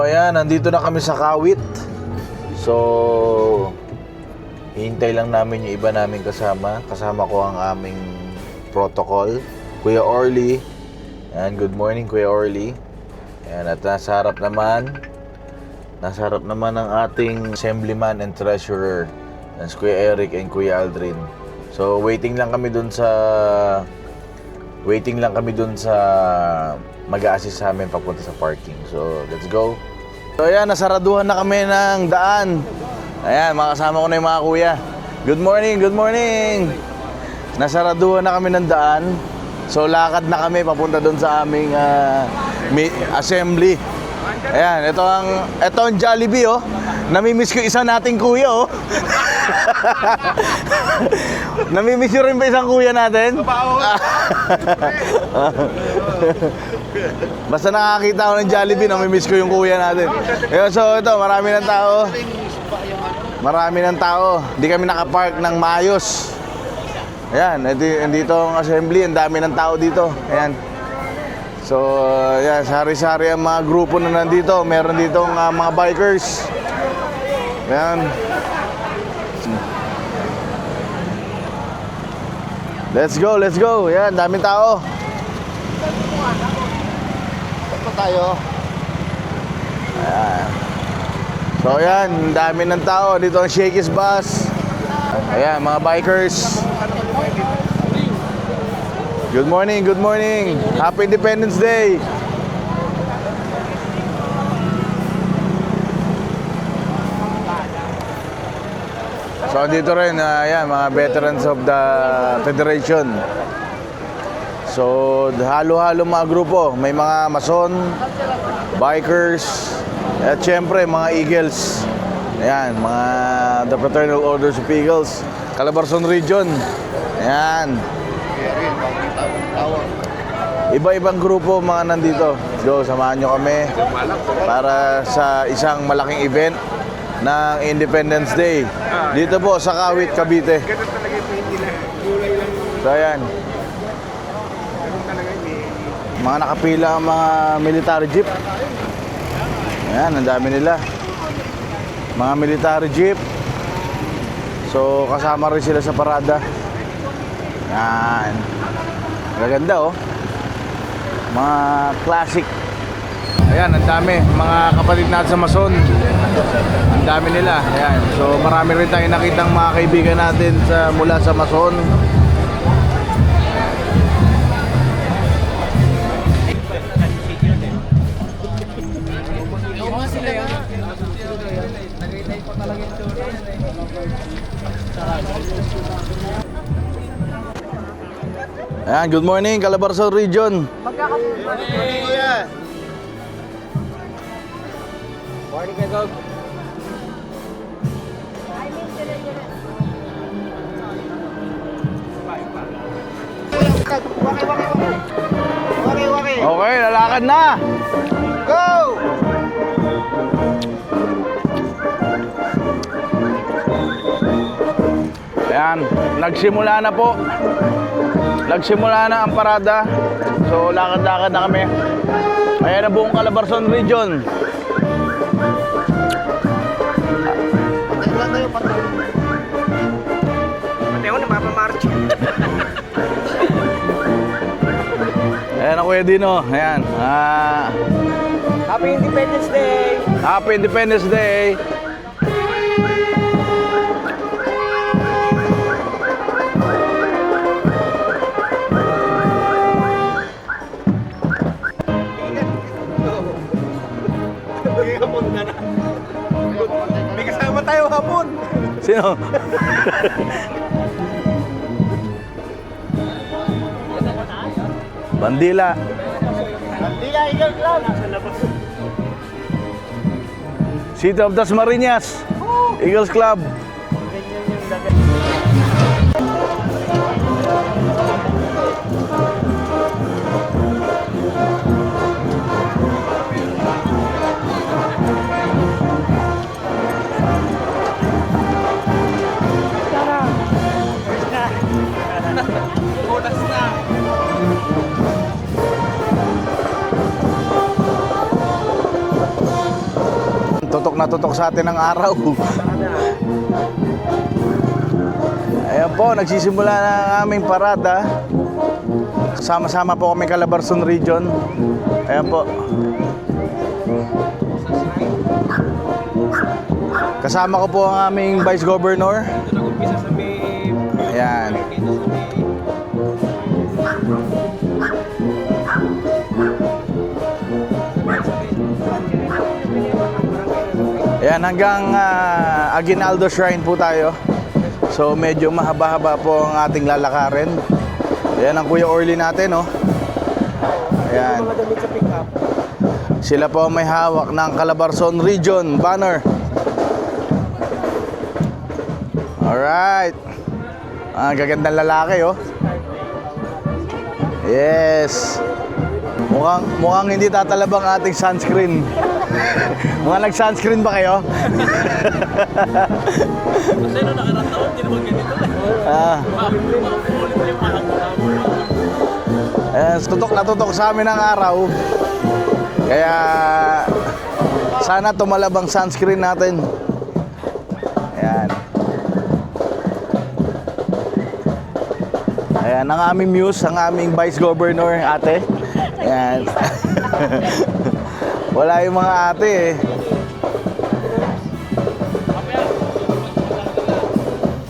Ayan, nandito na kami sa Kawit. So, hihintay lang namin yung iba namin kasama. Kasama ko ang aming protocol, Kuya Orly. Ayan, good morning Kuya Orly. Ayan, at nasa harap naman ang ating assemblyman and treasurer. Ayan, si Kuya Eric and Kuya Aldrin. So, waiting lang kami dun sa mag-a-assist sa amin papunta sa parking. So, let's go. So, ayan, nasaraduhan na kami ng daan. Ayan, makasama ko na yung mga kuya. Good morning, good morning. Nasaraduhan na kami ng daan. So, lakad na kami papunta doon sa aming assembly. Ayan, ito ang Jollibee, oh. Namimiss ko isa nating kuya, oh. Namimiss nyo rin ba isang kuya natin? Basta nakakita ko ng Jollibee, namimiss ko yung kuya natin. So ito, marami ng tao. Hindi kami nakapark ng maayos. Ayan, dito ang assembly, ang dami ng tao dito. Ayan. So, ayan, sari-sari ang mga grupo na nandito. Meron dito mga bikers. Ayan. Let's go, let's go. Ayan, daming tao. Saan tayo? Ayan. So, ayan, dami ng tao. Dito ang Shakey's Bus. Ayan, mga bikers. Good morning, good morning. Happy Independence Day. So dito rin, ayan, mga veterans of the Federation. So halo-halo mga grupo. May mga Mason, bikers, at syempre mga Eagles. Ayan, mga the Fraternal Orders of Eagles, Calabarzon Region. Ayan. Iba-ibang grupo mga nandito. Go, samahan nyo kami para sa isang malaking event ng Independence Day dito po sa Kawit, Cavite. So ayan, mga nakapila ang mga military jeep. Ayan, ang dami nila, mga military jeep. So kasama rin sila sa parada. Ayan, maganda, oh, mga classic. Ayan, ang dami, mga kapatid natin sa Mason. Ang dami nila. Ayan. So marami rin tayong nakitang mga kaibigan natin mula sa Mason. Ayan, good morning Calabarzon Region. Morning, kuya. Morning, Kagog. Waki. Okay, lalakad na. Go! Ayan, nagsimula na po. Nagsimula na ang parada. So lakad-lakad na kami. Ayan na buong Calabarzon Region. Pati ako na mapamarch. Ayan na Kuya Dino. Ayan. Happy Independence Day! Happy Independence Day. May kasama tayo hapon. Sino? Bandila. Bandila, Eagle Club. City of Dasmariñas. Eagles Club. tutok na tutok sa atin ang araw. Ayan po, nagsisimula na ang aming parada. Sama-sama po kami Calabarzon Region. Ayan po. Kasama ko po ang aming Vice Governor. Ayan. Ayan, hanggang Aguinaldo Shrine po tayo. So medyo mahaba-haba po ang ating lalakarin. Ayan ang Kuya Orly natin, oh. Ayan. Sila po may hawak ng Calabarzon Region banner. Alright. Ang gagandang lalaki, oh. Yes. Mukhang hindi tatalabang ating sunscreen. Mga nag-sunscreen ba kayo? Kasi nung nakarang taon, hindi naman ganito Tutok na tutok sa amin ang araw. Kaya sana tumalab ang sunscreen natin. Ayan. Ayan ang aming muse, ang aming Vice Governor, ate. Ayan. Wala yung mga ate eh.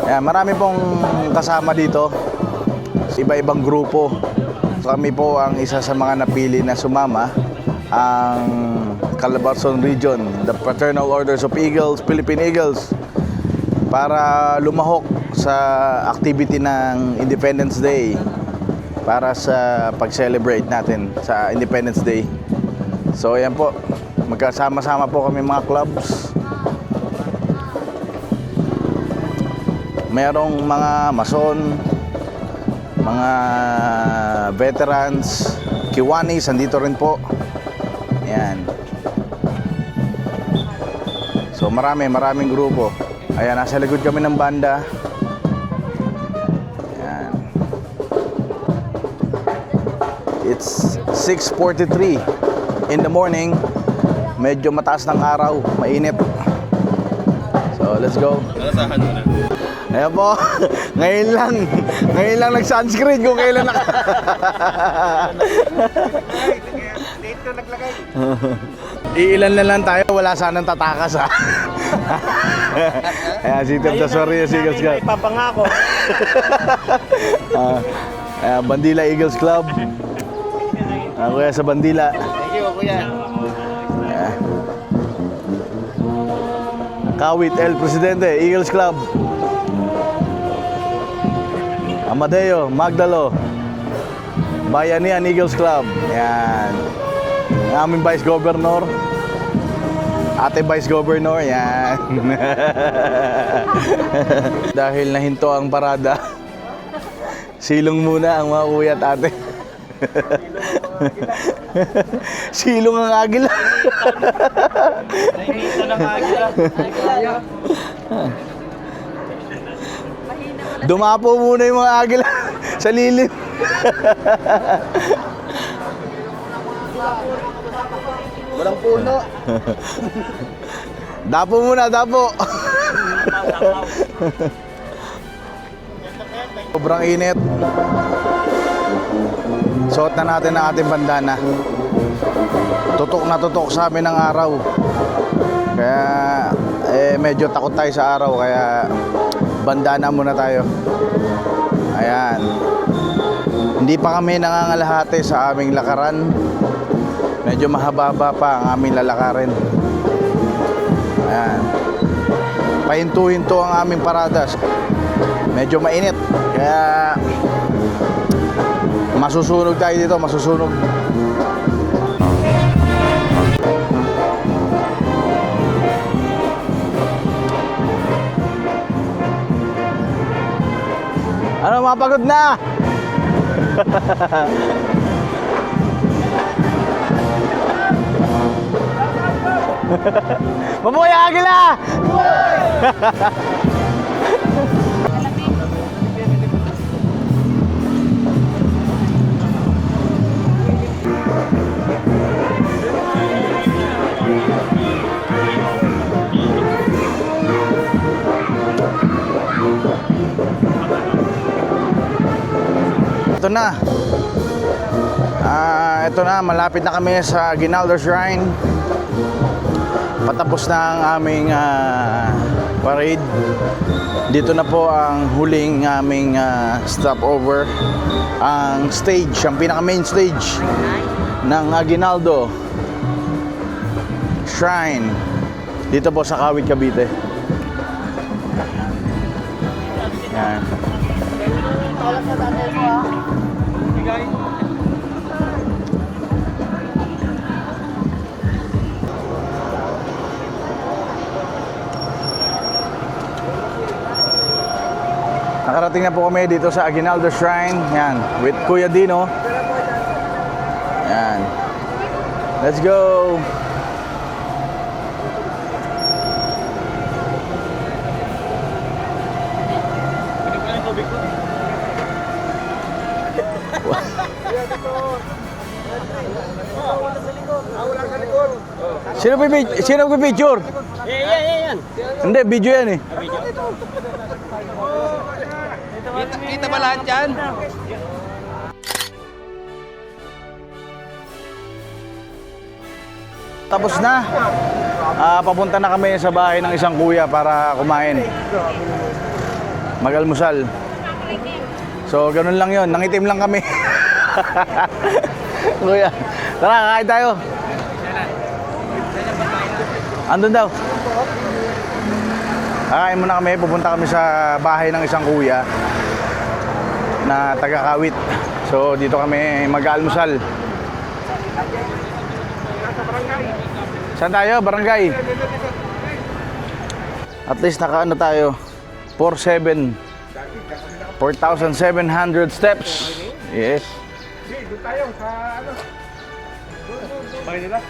Ayan, marami pong kasama dito. Iba-ibang grupo. So, kami po ang isa sa mga napili na sumama. Ang Calabarzon Region, the Fraternal Orders of Eagles, Philippine Eagles, para lumahok sa activity ng Independence Day, para sa pag-celebrate natin sa Independence Day. So ayan po, magkasama-sama po kami mga clubs. Merong mga mason, mga veterans, Kiwanis, andito rin po. Ayan. So maraming grupo. Ayan, nasa likod kami ng banda. Ayan. It's 6:43 in the morning. Medyo mataas ng araw, mainit. So let's go. Nalasahan mo na. Ayan po, ngayon lang nag-sunscreen kung kailan Dito naglagay. Iilan na lang tayo, wala sanang tatakas ha. Ayan, si Tep Dasori, si Eagles Club. Ipapangako. Bandila Eagles Club. Kuya sa Bandila. Thank you, kuya. Kawit El Presidente, Eagles Club. Amadeo, Magdalo, Bayanihan Eagles Club. Yan. Ang aming Vice Governor. Ate Vice Governor, yan. Dahil nahinto ang parada, silong muna ang mga kuya at ate. Silong ang agila. Ito ng agila. Dumapo muna yung mga agila sa lilim. Walang puno. Dapo muna, dapo. Sobrang init. Suot na natin ang ating bandana. Tutok na tutok sa amin ang araw. Kaya medyo takot tayo sa araw, kaya bandana muna tayo. Ayan. Hindi pa kami nangangalahati sa aming lakaran. Medyo mahaba-haba pa ang aming lalakarin. Ayan. Pahinto-hinto ang aming paradas. Medyo mainit. Kaya masusunog tayo dito, masusunog. Ano, mapagod na? Mabuhay ang agila! ito na. Ito na, malapit na kami sa Aguinaldo Shrine. Patapos na ang aming parade. Dito na po ang huling aming stopover. Ang stage, ang pinaka main stage ng Aguinaldo Shrine. Dito po sa Kawit, Cavite. Yan. Nakarating na po kami dito sa Aguinaldo Shrine. Yan, with Kuya Dino. Yan. Let's go! Sino pipicture? Yan. Hindi, video yan eh. Kita ba lahat yan? Tapos na. Papunta na kami sa bahay ng isang kuya para kumain. Mag-almusal. So, ganun lang yon. Nangitim lang kami. Kuya, tara, kain tayo. Andun daw. Kakain muna kami. Pupunta kami sa bahay ng isang kuya na taga-Kawit. So, dito kami mag-almusal. Saan tayo? Barangay. At least nakaano tayo. 4,700 steps. Yes. Doon tayo sa ano? Bahay nila?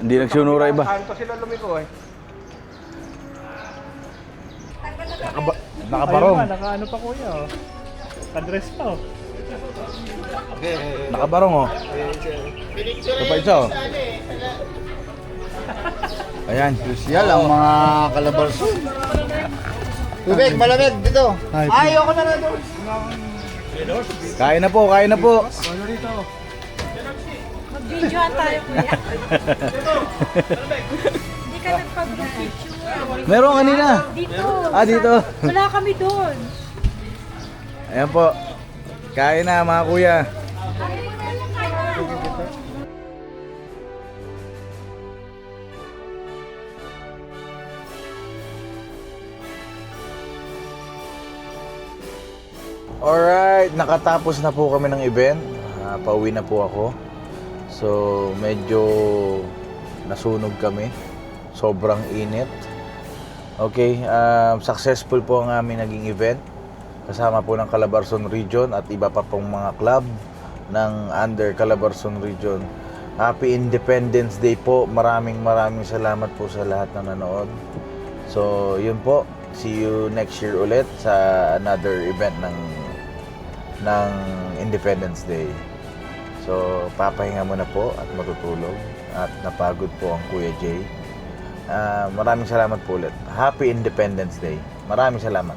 Hindi nagsunuray ba? Kanto sila lumiko eh. Nakabarong. Nakaano pa kuya oh. Kadress pa oh. Nakabarong oh. Ito pa isa oh. Ayan, crucial ang mga kalabarson. Tubig, malamig dito. Ayoko na na doon. Kain na po, kain na po. Mag-videoan tayo, kuya. Hindi ka nagpag-group picture. Meron kanina. Dito. Dito. Wala kami doon. Ayan po. Kain na mga kuya. Alright, nakatapos na po kami ng event. Pauwi na po ako. So, medyo nasunog kami. Sobrang init. Okay, successful po ang aming naging event. Kasama po ng Calabarzon Region at iba pa pong mga club ng under Calabarzon Region. Happy Independence Day po. Maraming salamat po sa lahat na nanood. So, yun po. See you next year ulit sa another event ng Independence Day. So, papahinga muna po at matutulog. At napagod po ang Kuya Jay. Maraming salamat po ulit. Happy Independence Day. Maraming salamat.